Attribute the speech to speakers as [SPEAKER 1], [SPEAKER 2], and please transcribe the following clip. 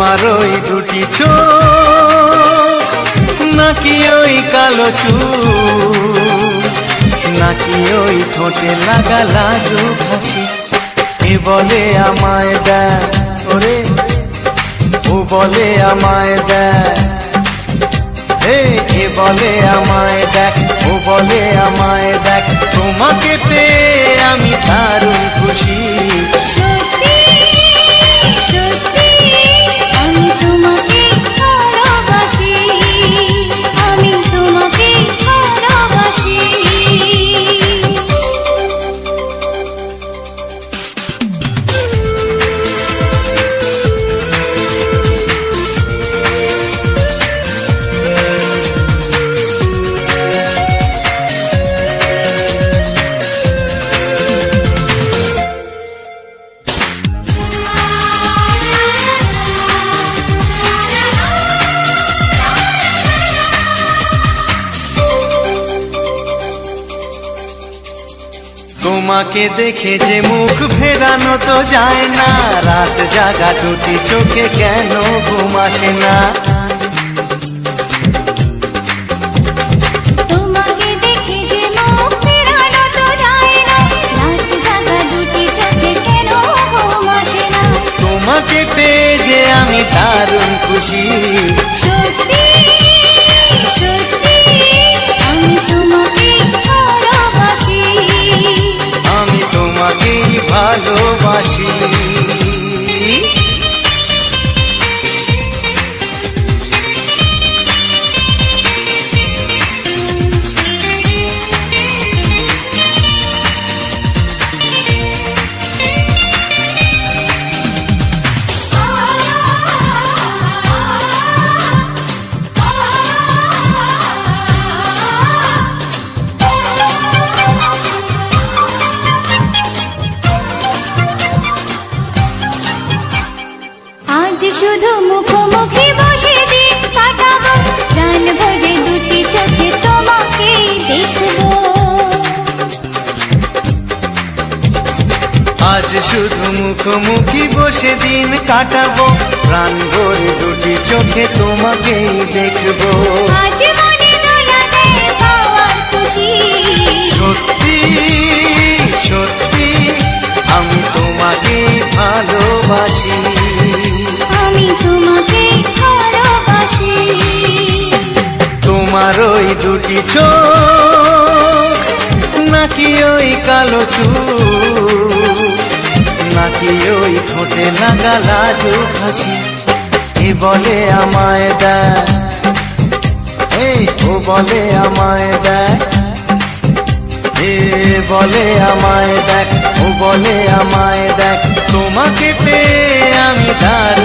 [SPEAKER 1] তোমার ওই দুটি চোখ নাকি ওই কালো চুল নাকি ওই ঠোঁটে লাগা লাজুক হাসি এ বলে আমায় দেয় ওরে ও বলে আমায় দেয় এ বলে আমায় দেখ ও বলে আমায় দেখ তোমাকে পেয়ে আমি দারুণ খুশি তোমাকে দেখে যে মুখ ফেরানো তো যায় না রাত জাগা দুটি চোখে কেন ঘুম আসে না
[SPEAKER 2] তোমাকে দেখে যে মুখ ফেরানো তো যায় না রাত জাগা দুটি চোখে কেন ঘুম আসে না
[SPEAKER 1] তোমাকে পেয়ে যে আমি দারুণ খুশি
[SPEAKER 2] সত্যি সত্যি আমি তোমাকে ভালোবাসি
[SPEAKER 1] আমি তোমাকেই ভালোবাসি
[SPEAKER 2] আজ শুধু মুখোমুখি বসে দিন কাটাবো প্রাণ ভরে দুটি চোখে তোমাকে দেখবো
[SPEAKER 1] আজ শুধু মুখোমুখি বসে দিন কাটাবো প্রাণ ভরে দুটি চোখে তোমাকেই দেখবো
[SPEAKER 2] আজ মনে দোলাতে পাওয়ার খুশি
[SPEAKER 1] সত্যি সত্যি আমি তোমাকেই ভালোবাসি
[SPEAKER 2] আমি তোমাকে ভালোবাসি
[SPEAKER 1] তোমার ওই দুটি চোখ নাকি ওই কালো চুল নাকি ওই ঠোঁটে লাগা লাজুক হাসি এ বলে আমায় দেয় ও বলে আমায় দেয় এ বলে আমায় দেখ ও বলে আমায় দেখ তোমাকে পেয়ে আমি দাঁড়